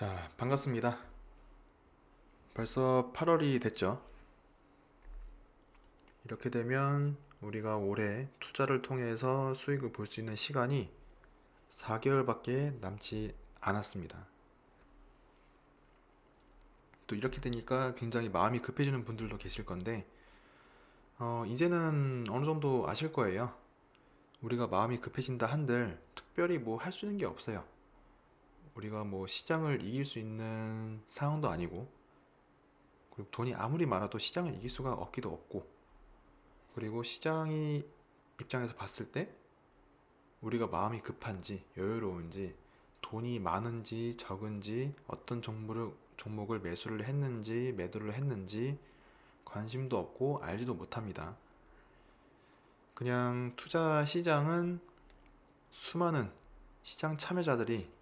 자, 반갑습니다. 벌써 8월이 됐죠. 이렇게 되면 우리가 올해 투자를 통해서 수익을 볼 수 있는 시간이 4개월밖에 남지 않았습니다. 또 이렇게 되니까 굉장히 마음이 급해지는 분들도 계실 건데, 이제는 어느 정도 아실 거예요. 우리가 마음이 급해진다 한들 특별히 뭐 할 수 있는 게 없어요. 우리가 뭐 시장을 이길 수 있는 상황도 아니고, 그리고 돈이 아무리 많아도 시장을 이길 수가 없기도 없고, 그리고 시장이 입장에서 봤을 때 우리가 마음이 급한지 여유로운지 돈이 많은지 적은지 어떤 종목을 매수를 했는지 매도를 했는지 관심도 없고 알지도 못합니다. 그냥 투자 시장은 수많은 시장 참여자들이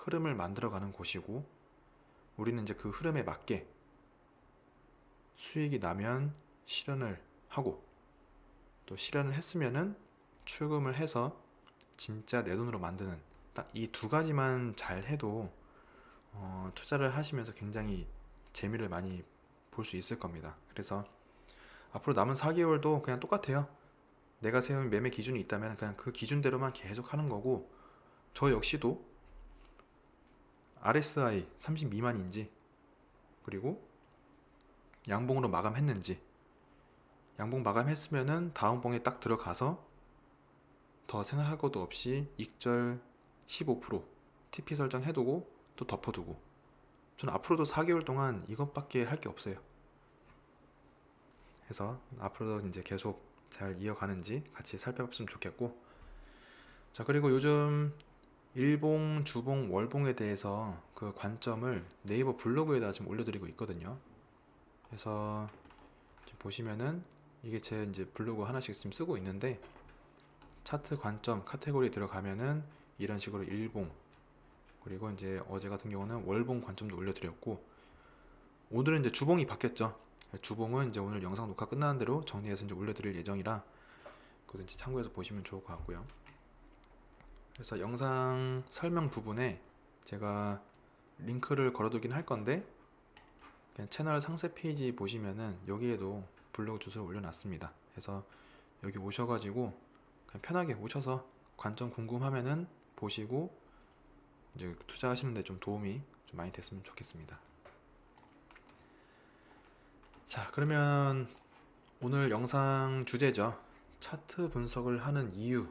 흐름을 만들어가는 곳이고, 우리는 이제 그 흐름에 맞게 수익이 나면 실현을 하고, 또 실현을 했으면은 출금을 해서 진짜 내 돈으로 만드는, 딱 이 두 가지만 잘 해도 투자를 하시면서 굉장히 재미를 많이 볼 수 있을 겁니다. 그래서 앞으로 남은 4개월도 그냥 똑같아요. 내가 세운 매매 기준이 있다면 그냥 그 기준대로만 계속 하는 거고, 저 역시도 RSI 30 미만인지, 그리고 양봉으로 마감했는지, 양봉 마감했으면은 다음 봉에 딱 들어가서 더 생각할 것도 없이 익절 15% TP 설정해두고 또 덮어두고, 저는 앞으로도 4개월 동안 이것밖에 할 게 없어요. 해서 앞으로도 이제 계속 잘 이어가는지 같이 살펴봤으면 좋겠고, 자, 그리고 요즘 일봉, 주봉, 월봉에 대해서 그 관점을 네이버 블로그에다 지금 올려드리고 있거든요. 그래서 지금 보시면은 이게 제 이제 블로그 하나씩 지금 쓰고 있는데, 차트 관점 카테고리 들어가면은 이런 식으로 일봉, 그리고 이제 어제 같은 경우는 월봉 관점도 올려드렸고, 오늘은 이제 주봉이 바뀌었죠. 주봉은 이제 오늘 영상 녹화 끝나는 대로 정리해서 이제 올려드릴 예정이라 그것도 이제 참고해서 보시면 좋을 것 같고요. 그래서 영상 설명 부분에 제가 링크를 걸어두긴 할 건데, 그냥 채널 상세 페이지 보시면은 여기에도 블로그 주소를 올려놨습니다. 그래서 여기 오셔가지고 그냥 편하게 오셔서 관점 궁금하면은 보시고 이제 투자하시는데 좀 도움이 좀 많이 됐으면 좋겠습니다. 자, 그러면 오늘 영상 주제죠. 차트 분석을 하는 이유.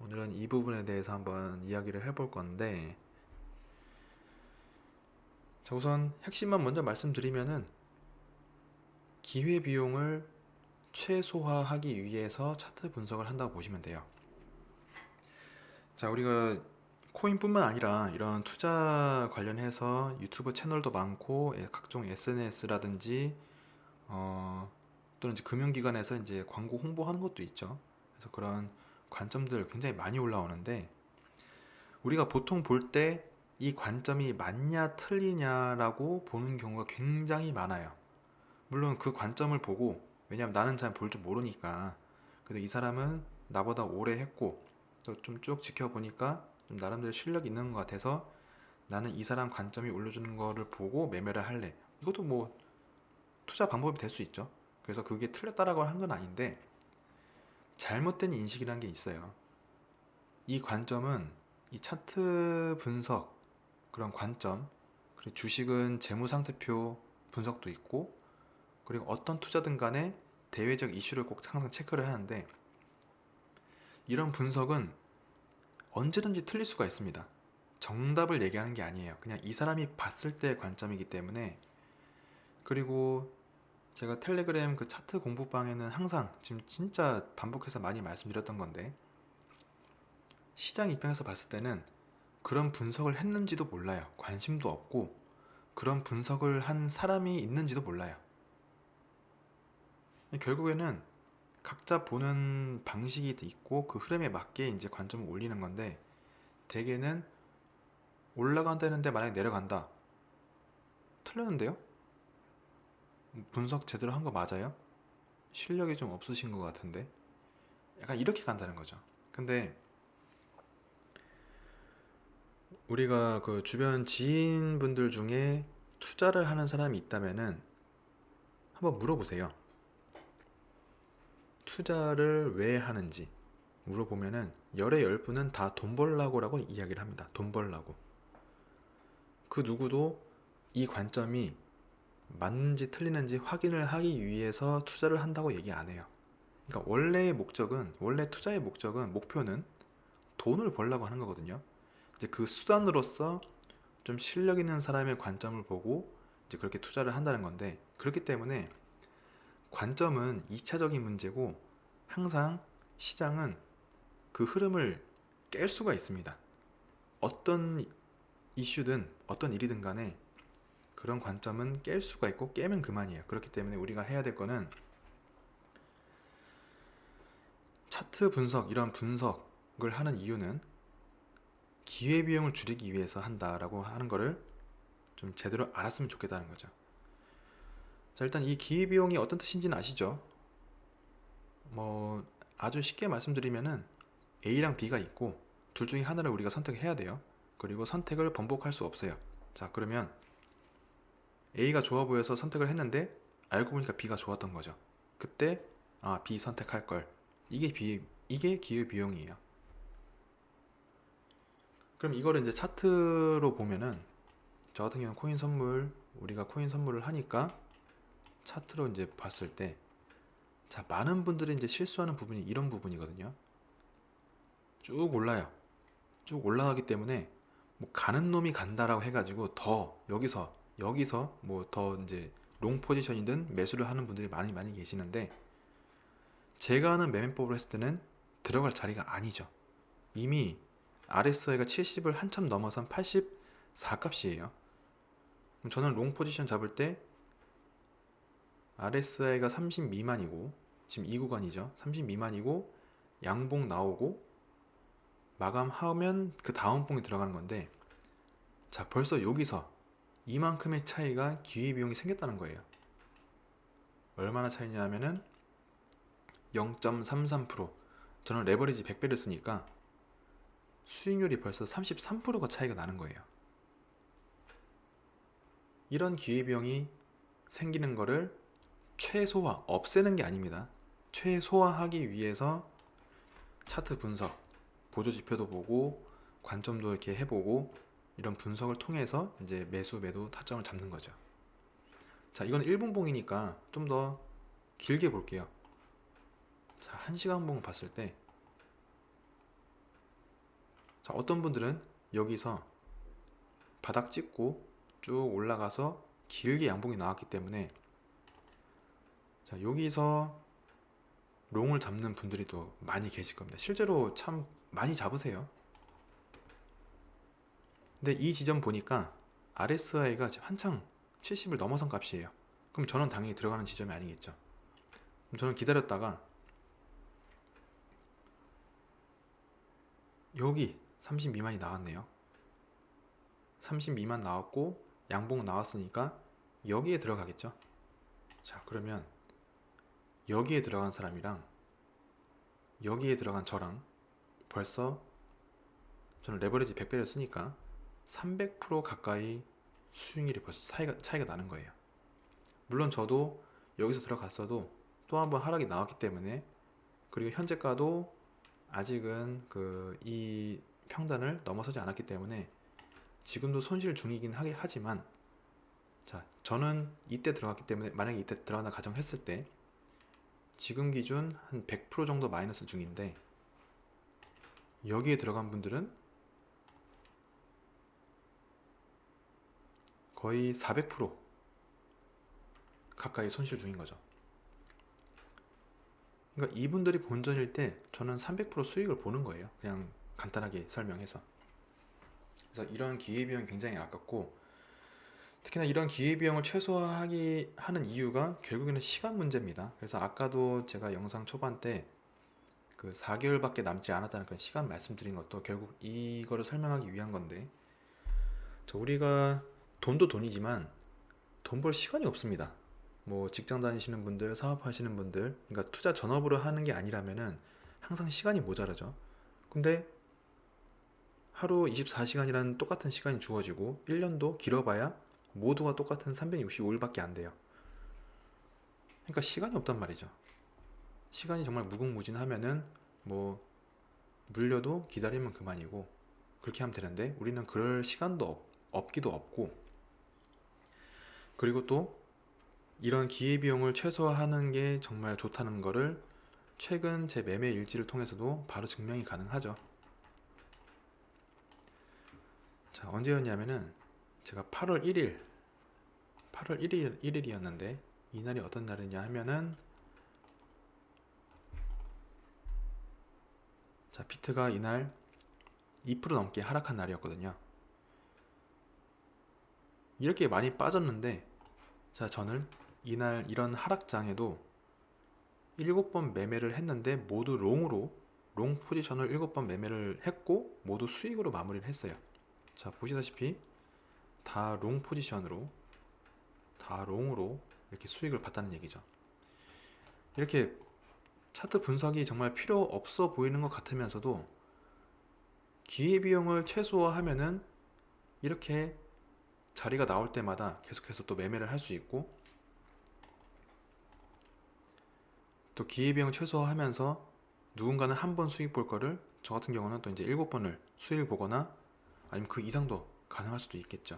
오늘은 이 부분에 대해서 한번 이야기를 해볼 건데, 자, 우선 핵심만 먼저 말씀드리면은 기회비용을 최소화하기 위해서 차트 분석을 한다고 보시면 돼요. 자, 우리가 코인뿐만 아니라 이런 투자 관련해서 유튜브 채널도 많고, 각종 SNS라든지 또는 이제 금융기관에서 이제 광고 홍보하는 것도 있죠. 그래서 그런 관점들 굉장히 많이 올라오는데, 우리가 보통 볼 때 이 관점이 맞냐 틀리냐라고 보는 경우가 굉장히 많아요. 물론 그 관점을 보고, 왜냐면 나는 잘 볼 줄 모르니까, 그래도 이 사람은 나보다 오래 했고 또 좀 쭉 지켜보니까 좀 나름대로 실력이 있는 것 같아서 나는 이 사람 관점이 올려주는 거를 보고 매매를 할래. 이것도 뭐 투자 방법이 될 수 있죠. 그래서 그게 틀렸다라고 한 건 아닌데, 잘못된 인식이라는 게 있어요. 이 관점은, 이 차트 분석 그런 관점, 그리고 주식은 재무상태표 분석도 있고, 그리고 어떤 투자든 간에 대외적 이슈를 꼭 항상 체크를 하는데, 이런 분석은 언제든지 틀릴 수가 있습니다. 정답을 얘기하는 게 아니에요. 그냥 이 사람이 봤을 때의 관점이기 때문에. 그리고 제가 텔레그램 그 차트 공부방에는 항상 지금 진짜 반복해서 많이 말씀드렸던 건데, 시장 입장에서 봤을 때는 그런 분석을 했는지도 몰라요. 관심도 없고 그런 분석을 한 사람이 있는지도 몰라요. 결국에는 각자 보는 방식이 있고 그 흐름에 맞게 이제 관점을 올리는 건데, 대개는 올라간다는데 만약에 내려간다. 틀렸는데요? 분석 제대로 한 거 맞아요? 실력이 좀 없으신 것 같은데? 약간 이렇게 간다는 거죠. 근데 우리가 그 주변 지인분들 중에 투자를 하는 사람이 있다면은 한번 물어보세요. 투자를 왜 하는지 물어보면은 열의 10분은 다 돈 벌라고라고 이야기를 합니다. 돈 벌라고. 그 누구도 이 관점이 맞는지 틀리는지 확인을 하기 위해서 투자를 한다고 얘기 안 해요. 그러니까 원래 투자의 목적은, 목표는 돈을 벌려고 하는 거거든요. 이제 그 수단으로서 좀 실력 있는 사람의 관점을 보고 이제 그렇게 투자를 한다는 건데, 그렇기 때문에 관점은 2차적인 문제고, 항상 시장은 그 흐름을 깰 수가 있습니다. 어떤 이슈든 어떤 일이든 간에 그런 관점은 깰 수가 있고, 깨면 그만이에요. 그렇기 때문에 우리가 해야 될 거는 차트 분석, 이런 분석을 하는 이유는 기회비용을 줄이기 위해서 한다라고 하는 거를 좀 제대로 알았으면 좋겠다는 거죠. 자, 일단 이 기회비용이 어떤 뜻인지는 아시죠? 뭐 아주 쉽게 말씀드리면은 A랑 B가 있고 둘 중에 하나를 우리가 선택해야 돼요. 그리고 선택을 번복할 수 없어요. 자, 그러면 A가 좋아 보여서 선택을 했는데 알고 보니까 B가 좋았던 거죠. 그때 B 선택할 걸. 이게 기회비용이에요. 그럼 이거를 이제 차트로 보면은, 저 같은 경우는 코인 선물, 우리가 코인 선물을 하니까 차트로 이제 봤을 때, 자, 많은 분들이 이제 실수하는 부분이 이런 부분이거든요. 쭉 올라요. 쭉 올라가기 때문에 뭐 가는 놈이 간다라고 해가지고 더 여기서 뭐 더 이제 롱 포지션이든 매수를 하는 분들이 많이 계시는데, 제가 하는 매매법을 했을 때는 들어갈 자리가 아니죠. 이미 RSI가 70을 한참 넘어선 84 값이에요. 그럼 저는 롱 포지션 잡을 때 RSI가 30 미만이고, 지금 이 구간이죠. 30 미만이고 양봉 나오고 마감하면 그 다음 봉이 들어가는 건데, 자, 벌써 여기서 이만큼의 차이가 기회비용이 생겼다는 거예요. 얼마나 차이냐면은 0.33%. 저는 레버리지 100배를 쓰니까 수익률이 벌써 33%가 차이가 나는 거예요. 이런 기회비용이 생기는 거를 없애는 게 아닙니다. 최소화하기 위해서 차트 분석, 보조지표도 보고 관점도 이렇게 해보고, 이런 분석을 통해서 이제 매수, 매도 타점을 잡는 거죠. 자, 이건 1분봉이니까 좀 더 길게 볼게요. 자, 1시간봉 봤을 때, 자, 어떤 분들은 여기서 바닥 찍고 쭉 올라가서 길게 양봉이 나왔기 때문에, 자, 여기서 롱을 잡는 분들이 또 많이 계실 겁니다. 실제로 참 많이 잡으세요. 근데 이 지점 보니까 RSI가 지금 한창 70을 넘어선 값이에요. 그럼 저는 당연히 들어가는 지점이 아니겠죠. 그럼 저는 기다렸다가 여기 30 미만이 나왔네요. 30 미만 나왔고 양봉 나왔으니까 여기에 들어가겠죠. 자, 그러면 여기에 들어간 사람이랑 여기에 들어간 저랑 벌써, 저는 레버리지 100배를 쓰니까 300% 가까이 수익률이 벌써 차이가 나는 거예요. 물론 저도 여기서 들어갔어도 또 한번 하락이 나왔기 때문에, 그리고 현재가도 아직은 이 평단을 넘어서지 않았기 때문에 지금도 손실 중이긴 하지만, 자, 저는 이때 들어갔기 때문에, 만약에 이때 들어간다 가정했을 때 지금 기준 한 100% 정도 마이너스 중인데, 여기에 들어간 분들은 거의 400% 가까이 손실 중인 거죠. 그러니까 이분들이 본전일 때 저는 300% 수익을 보는 거예요. 그냥 간단하게 설명해서. 그래서 이런 기회비용이 굉장히 아깝고, 특히나 이런 기회비용을 하는 이유가 결국에는 시간 문제입니다. 그래서 아까도 제가 영상 초반 때 그 4개월밖에 남지 않았다는 그런 시간 말씀드린 것도 결국 이거를 설명하기 위한 건데, 우리가 돈도 돈이지만 돈 벌 시간이 없습니다. 뭐 직장 다니시는 분들, 사업하시는 분들, 그러니까 투자 전업으로 하는 게 아니라면은 항상 시간이 모자라죠. 근데 하루 24시간이라는 똑같은 시간이 주어지고 1년도 길어봐야 모두가 똑같은 365일밖에 안 돼요. 그러니까 시간이 없단 말이죠. 시간이 정말 무궁무진하면은 뭐 물려도 기다리면 그만이고 그렇게 하면 되는데 우리는 그럴 시간도 없기도 없고, 그리고 또 이런 기회비용을 최소화하는 게 정말 좋다는 거를 최근 제 매매 일지를 통해서도 바로 증명이 가능하죠. 자, 언제였냐면은 제가 8월 1일이었는데 이날이 어떤 날이냐 하면은, 자, 비트가 이날 2% 넘게 하락한 날이었거든요. 이렇게 많이 빠졌는데, 자, 저는 이날 이런 하락장에도 7번 매매를 했는데 모두 롱 포지션을 7번 매매를 했고 모두 수익으로 마무리를 했어요. 자, 보시다시피 다 롱 포지션으로, 다 롱으로 이렇게 수익을 봤다는 얘기죠. 이렇게 차트 분석이 정말 필요 없어 보이는 것 같으면서도 기회비용을 최소화하면은 이렇게 자리가 나올 때마다 계속해서 또 매매를 할 수 있고, 또 기회비용 최소화하면서 누군가는 한 번 수익 볼 거를 저 같은 경우는 또 이제 7번을 수익을 보거나 아니면 그 이상도 가능할 수도 있겠죠.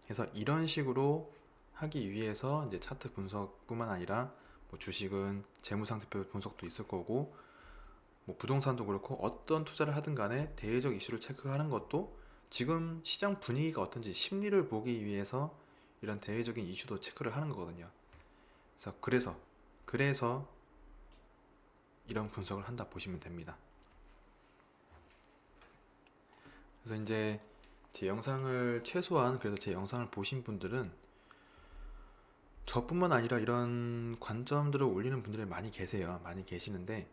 그래서 이런 식으로 하기 위해서 이제 차트 분석뿐만 아니라 뭐 주식은 재무상태표 분석도 있을 거고, 뭐 부동산도 그렇고 어떤 투자를 하든 간에 대외적 이슈를 체크하는 것도 지금 시장 분위기가 어떤지 심리를 보기 위해서 이런 대외적인 이슈도 체크를 하는 거거든요. 그래서 이런 분석을 한다 보시면 됩니다. 그래서 이제 제 영상을 최소한 그래도 제 영상을 보신 분들은 저뿐만 아니라 이런 관점들을 올리는 분들이 많이 계세요. 많이 계시는데,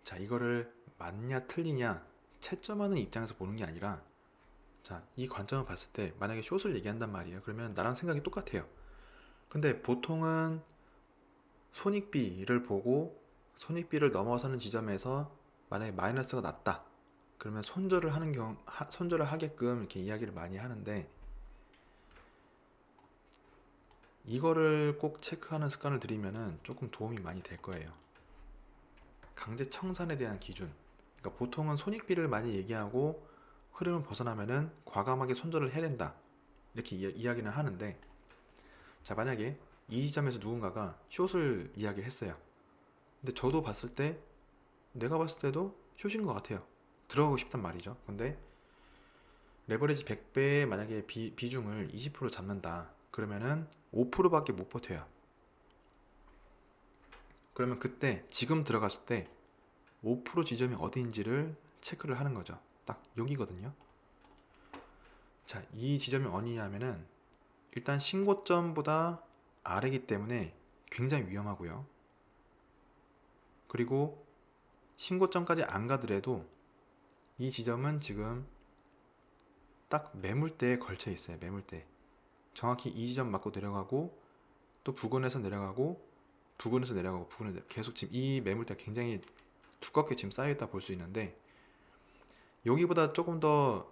자, 이거를 맞냐 틀리냐 채점하는 입장에서 보는 게 아니라, 자, 이 관점을 봤을 때 만약에 숏을 얘기한단 말이에요. 그러면 나랑 생각이 똑같아요. 근데 보통은 손익비를 보고 손익비를 넘어서는 지점에서 만약에 마이너스가 났다, 그러면 손절을 하게끔 이렇게 이야기를 많이 하는데, 이거를 꼭 체크하는 습관을 들이면은 조금 도움이 많이 될 거예요. 강제 청산에 대한 기준. 그러니까 보통은 손익비를 많이 얘기하고 흐름을 벗어나면은 과감하게 손절을 해야 된다, 이렇게 이야기는 하는데, 자, 만약에 이 지점에서 누군가가 숏을 이야기를 했어요. 근데 저도 봤을 때, 내가 봤을 때도 숏인 것 같아요. 들어가고 싶단 말이죠. 근데 레버리지 100배에 만약에 비중을 20% 잡는다, 그러면은 5%밖에 못 버텨요. 그러면 그때 지금 들어갔을 때 5% 지점이 어디인지를 체크를 하는 거죠. 딱 여기거든요. 자, 이 지점이 어디냐면은 일단 신고점보다 아래기 때문에 굉장히 위험하고요. 그리고 신고점까지 안 가더라도 이 지점은 지금 딱 매물대에 걸쳐 있어요. 매물대. 정확히 이 지점 맞고 내려가고 또 부근에서 내려가고 부근에서 내려가고 부근에서 계속 지금 이 매물대가 굉장히 두껍게 지금 쌓여있다 볼 수 있는데, 여기보다 조금 더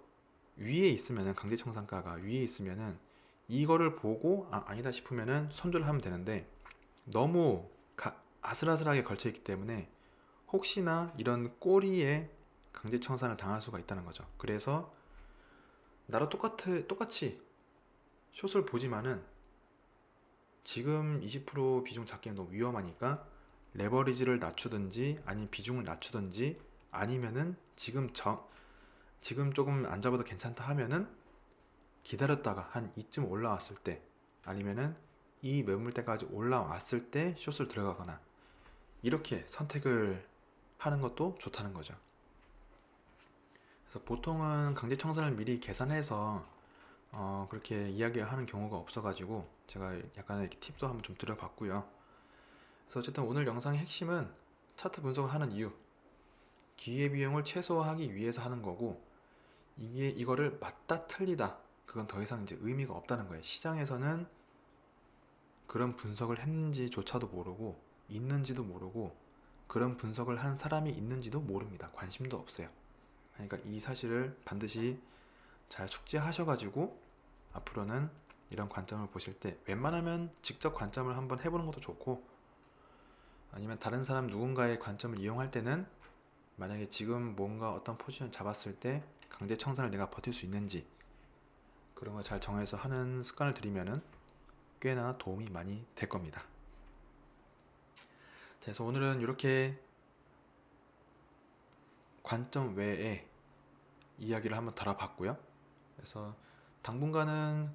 위에 있으면은 강제청산가가 위에 있으면은 이거를 보고 아니다 싶으면은 손절을 하면 되는데, 너무 아슬아슬하게 걸쳐 있기 때문에 혹시나 이런 꼬리에 강제청산을 당할 수가 있다는 거죠. 그래서 나랑 똑같이 숏을 보지만은 지금 20% 비중 잡기는 너무 위험하니까 레버리지를 낮추든지 아니면 비중을 낮추든지, 아니면은 지금 조금 안 잡아도 괜찮다 하면은 기다렸다가 한 이쯤 올라왔을 때, 아니면은 이 매물대까지 올라왔을 때 숏을 들어가거나, 이렇게 선택을 하는 것도 좋다는 거죠. 그래서 보통은 강제청산을 미리 계산해서 그렇게 이야기를 하는 경우가 없어가지고 제가 약간의 팁도 한번 좀 드려봤고요. 그래서 어쨌든 오늘 영상의 핵심은 차트 분석을 하는 이유, 기회비용을 최소화하기 위해서 하는 거고, 이거를 맞다 틀리다 그건 더 이상 이제 의미가 없다는 거예요. 시장에서는 그런 분석을 했는지조차도 모르고, 있는지도 모르고, 그런 분석을 한 사람이 있는지도 모릅니다. 관심도 없어요. 그러니까 이 사실을 반드시 잘 숙지하셔가지고 앞으로는 이런 관점을 보실 때 웬만하면 직접 관점을 한번 해보는 것도 좋고, 아니면 다른 사람 누군가의 관점을 이용할 때는 만약에 지금 뭔가 어떤 포지션을 잡았을 때 강제 청산을 내가 버틸 수 있는지 그런 걸 잘 정해서 하는 습관을 들이면은 꽤나 도움이 많이 될 겁니다. 자, 그래서 오늘은 이렇게 관점 외에 이야기를 한번 다뤄봤고요. 그래서 당분간은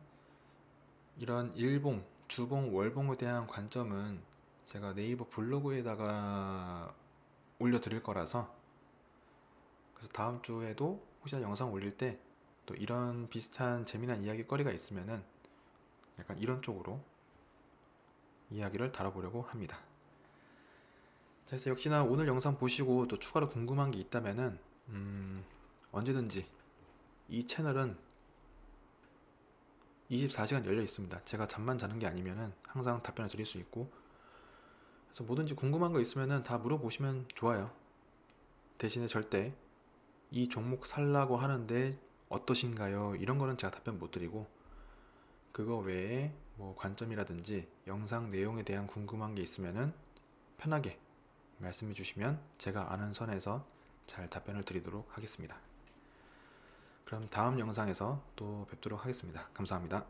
이런 일봉, 주봉, 월봉에 대한 관점은 제가 네이버 블로그에다가 올려드릴 거라서, 그래서 다음 주에도 혹시나 영상 올릴 때 또 이런 비슷한 재미난 이야기거리가 있으면은 약간 이런 쪽으로 이야기를 다뤄보려고 합니다. 자, 그래서 역시나 오늘 영상 보시고 또 추가로 궁금한 게 있다면은 언제든지 이 채널은 24시간 열려 있습니다. 제가 잠만 자는 게 아니면은 항상 답변을 드릴 수 있고, 그래서 뭐든지 궁금한 거 있으면은 다 물어보시면 좋아요. 대신에 절대 이 종목 살라고 하는데 어떠신가요? 이런 거는 제가 답변 못 드리고, 그거 외에 뭐 관점이라든지 영상 내용에 대한 궁금한 게 있으면은 편하게 말씀해 주시면 제가 아는 선에서 잘 답변을 드리도록 하겠습니다. 그럼 다음 영상에서 또 뵙도록 하겠습니다. 감사합니다.